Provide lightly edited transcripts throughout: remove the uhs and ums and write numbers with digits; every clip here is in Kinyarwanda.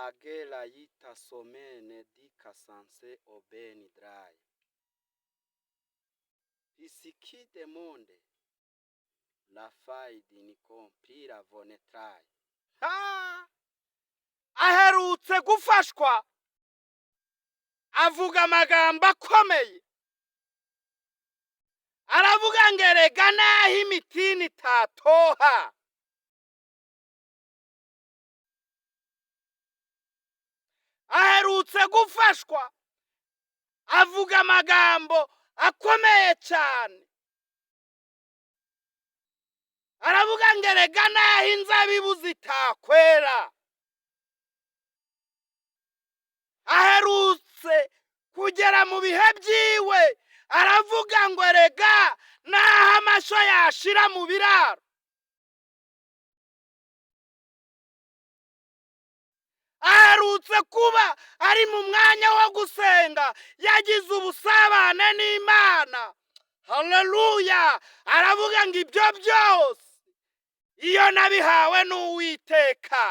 agela yita somene dika sanse obeni dry. Isiki de monde la faidi ni kompira vonetrai. Ha! Aherutse gufashwa avuga amagambo akomeye, aravuga ngo erega naho imitini itatoha, aherutse gufashwa avuga amagambo akomeye cyane, aravuga ngo erega naho inzabibu zitakwera, aherutse kugera mu bihe byiwe aravuga ngo erega naho amasho yashira mu biraro, aherutse kuba ari mu mwanya wo gusenga yagize ubusabane n'Imana. Haleluya! Aravuga ngo ibyo byose iyo nabihawe n'Uwiteka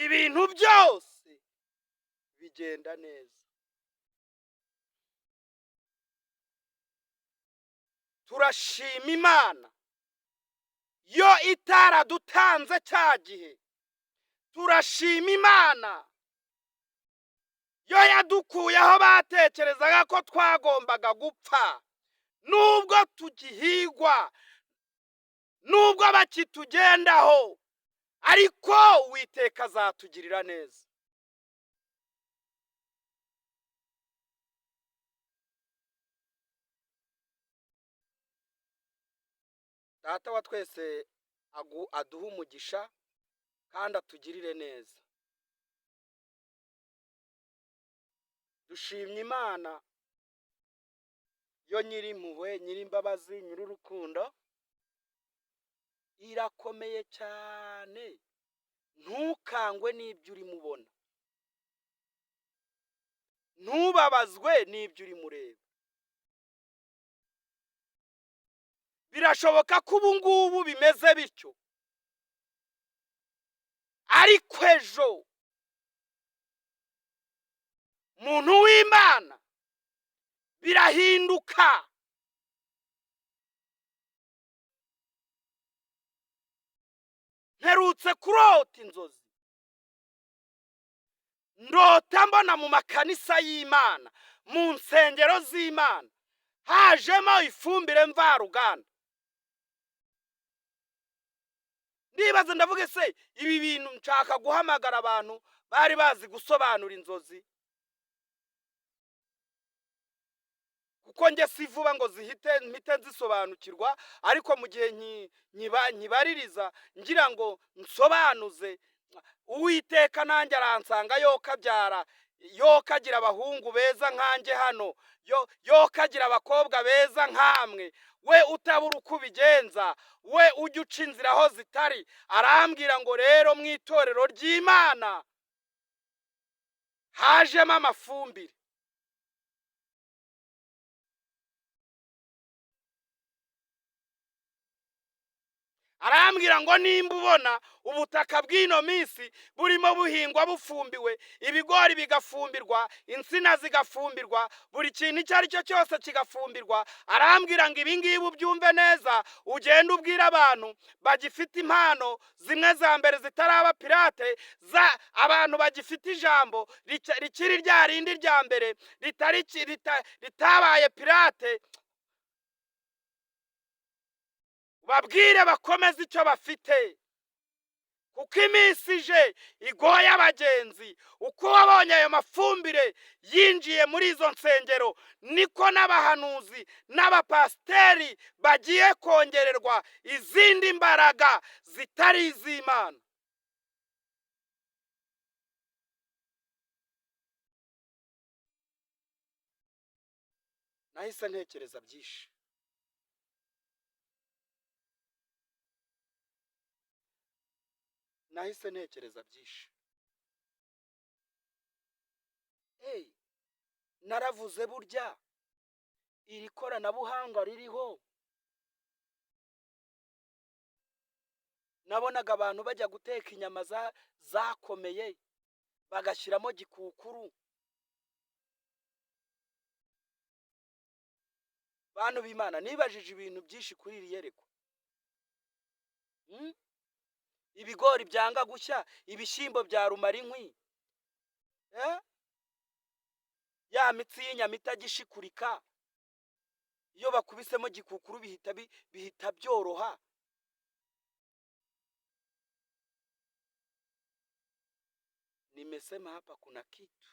ibintu byose bigenda neza. Turashima Imana yo itaradutanze cya gihe, turashima Imana yo yadukuye aho batekerezaga ko twagombaga gupfa, nubwo tugihigwa, nubwo bakitugendaho, ariko Uwiteka azatugirira neza. Data wa twese aduha umugisha kandi atugirire neza. Dushimye Imana yo nyiri impuhwe, nyiri imbabazi, nyiri urukundo, irakomeye cyane. Ntukangwe n'ibyo urimo ubona, ntubabazwe n'ibyo urimo ureba. Birashoboka ko ubu ngubu bimeze bityo, ariko ejo muntu w'Imana birahinduka. Mperutse kurota inzozi, ndota mbona mu makanisa y'Imana, mu nsengero z'Imana hajemo ifumbire mvaruganda. Ndibaza ndavuga se ibi bintu nshaka guhamagara abantu bari bazi gusobanura inzozi, kuko nge si vuba ngo mpite nzisobanukirwa, ariko mu gihe nyibaririza ngira ngo nsobanuze, Uwiteka nanjye aransanga yo kabyara, yo kagira abahungu beza nkanjye hano, yo kagira abakobwa beza nkamwe, we utabura uko ubigenza, we ujya uca inzira aho zitari. Arambwira ngo rero mu itorero ry'Imana hajemo amafumbire. Arambwira ngo nimba ubona ubutaka bw'ino minsi burimo buhingwa bufumbiwe, ibigori bigafumbirwa, insina zigafumbirwa, buri kintu icyo ari cyo cyose kigafumbirwa. Arambwira ngo ibi ngibi ubyumve neza, ugenda ubwira abantu bagifite impano zimwe za mbere zitaraba pirate, abantu bagifite ijambo rikiri rya rindi rya mbere ritabaye pirate, babwire bakomeze icyo bafite, kuko iminsi ije igoye abagenzi. Uko wabonye ayo mafumbire yinjiye muri izo nsengero, niko n'abahanuzi n'abapasiteri bagiye kongererwa izindi mbaraga zitari iz'Imana. Nahise ntekereza byinshi, naravuze burya iri koranabuhanga ririho, nabonaga abantu bajya guteka inyama zakomeye, bagashyiramo gikukuru. Bantu b'Imana, nibajije ibintu byinshi kuri iri yerekwa. Ibigori byanga gushya, ibishyimbo bya rumara inkwi, ya mitsi y'inyama itagishikurika, iyo bakubisemo gikukuru bihita byoroha. Nimesema hapa kuna kitu,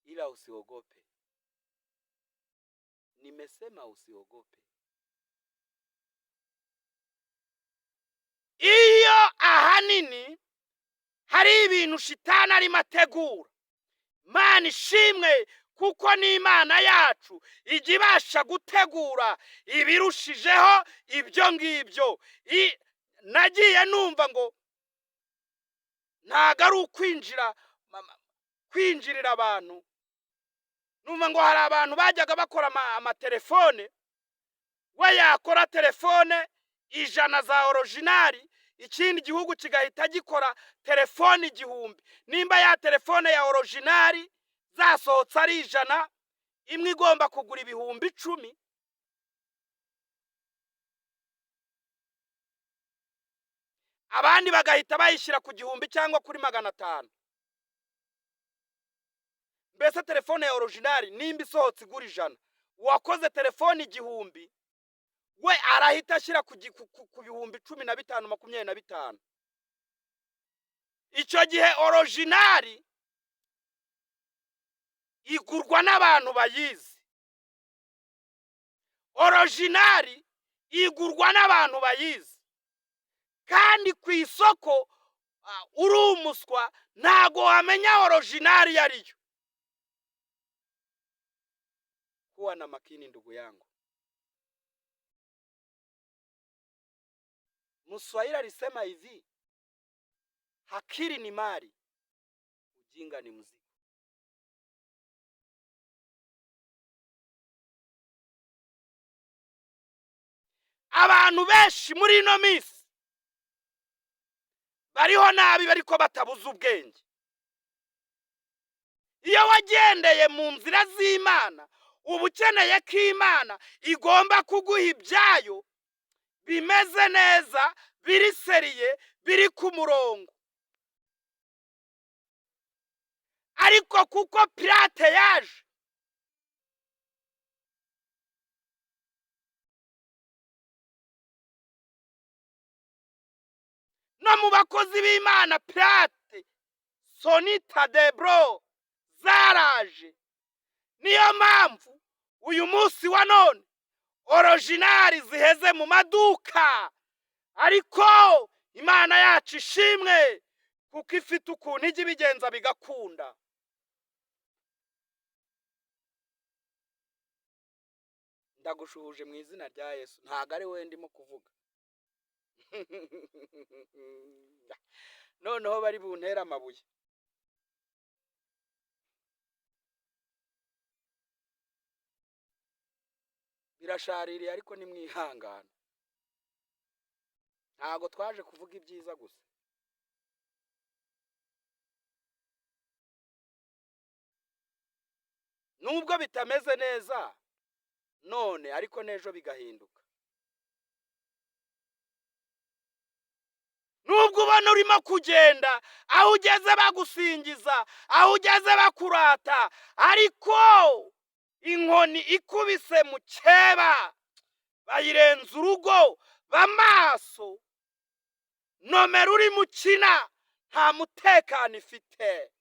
ila usiogope. Nimesema usiogope. Iyo ahanini hari ibintu shitani arimo ategura, Imana ishimwe, kuko ni Imana yacu ijya ibasha gutegura ibirushijeho ibyo ngibyo. Nagiye numva ngo ntago ari kwinjirira abantu. Numva ngo hari abantu bajyaga bakora amatelefone, we yakora telefone 100 za originali, ikindi gihugu kigahita gikora telefone 1000. Nimba ya telefone ya originali zasohotse ari 100, imwe igomba kugura 10,010. Abandi bagahita bayishyira ku 1000 cyangwa kuri 500. Mbese telefone ya originali nimba isohotse igura 100, uwakoze telefone 1000 we arahita ashyira ku 10,15 25. Icyo gihe originali igurwa n'abantu bayizi. Originali igurwa n'abantu bayizi. Kandi ku isoko uri umuswa ntago wamenya originali yariyo. Kuwa na makini ndugu yangu. Mswahili alisema hivi, akili ni mali, ujinga ni mzigo. Abantu benshi muri ino minsi bariho nabi, bariko batabuza ubwenge. Iyo wagendeye mu nzira z'Imana, uba ukeneye ko Imana igomba kuguha ibyayo bimeze neza, biri seriye, biri ku murongo. Ariko kuko pirate yaje, no mu bakozi b'Imana pirate sonita debro zaraje. Niyo mpamvu uyu munsi wa none originali ziheze mu maduka. Ariko Imana yacu ishimwe, kuko ifite ukuntu ijya ibigenza bigakunda. Ndagushuhuje mu izina rya Yesu, ntago ari we ndimo kuvuga. Noneho bari buntera amabuye. Birashaririye ariko ni mwihangana. Ntago twaje kuvuga ibyiza gusa. Nubwo bitameze neza none, ariko nejo bigahinduka. Nubwo ubona urimo kugenda, aho ugeze bagusingiza, aho ugeze bakurata, ariko inkoni ikubise mu cyeba bayirenza urugo. Bamaso, nomero uri mukina nta mutekano ifite.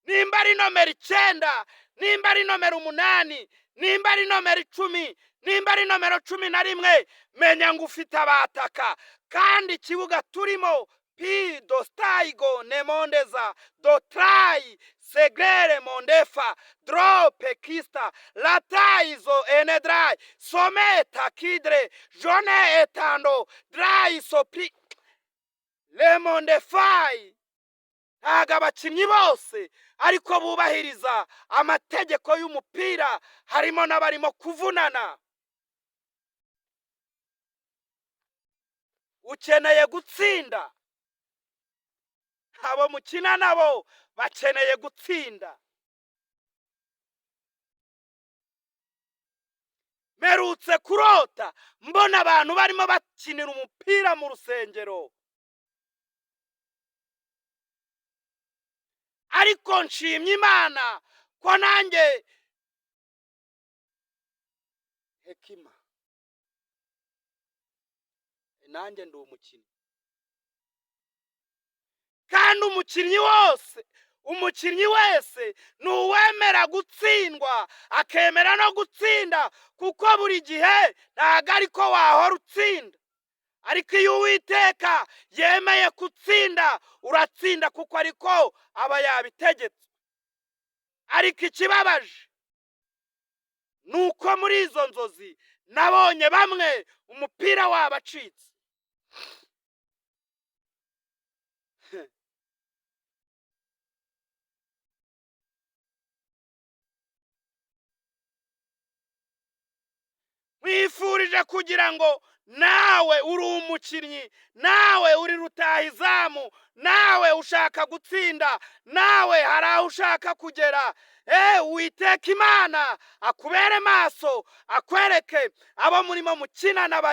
Nimba ari nomero 9, nimba ari nomero 8, nimba ari nomero 10, nimba ari nomero 11, menya ngo ufite abataka. Kandi ikibuga turimo pi dostaigo nemondeza dotrai segrere mondefa drope kista lataizo enedrai someta kidre jone etando drai sopri lemondefai. Ntago abakinnyi bose ariko bubahiriza amategeko y'umupira, harimo n'abarimo kuvunana. ukeneye gutsinda, abo mukina nabo bakeneye gutsinda. Mperutse kurota mbona abantu barimo bakinira umupira mu rusengero, ariko nshimye Imana ko nanjye hekima, nanjye ndi umukinnyi. Kandi umukinnyi wese ni uwemera gutsindwa akemera no gutsinda, kuko buri gihe ntabwo ariko wahora utsinda, ariko iyo Uwiteka yemeye gutsinda uratsinda, kuko ariko aba yabitegetse. Ariko ikibabaje ni uko muri izo nzozi nabonye bamwe umupira wabacitse. Mwifurije kugira ngo nawe uri umukinnyi, nawe uri rutahizamu, nawe ushaka gutsinda, nawe hari aho ushaka kugera, Uwiteka Imana akubere maso, akwereke abo murimo mukinana bari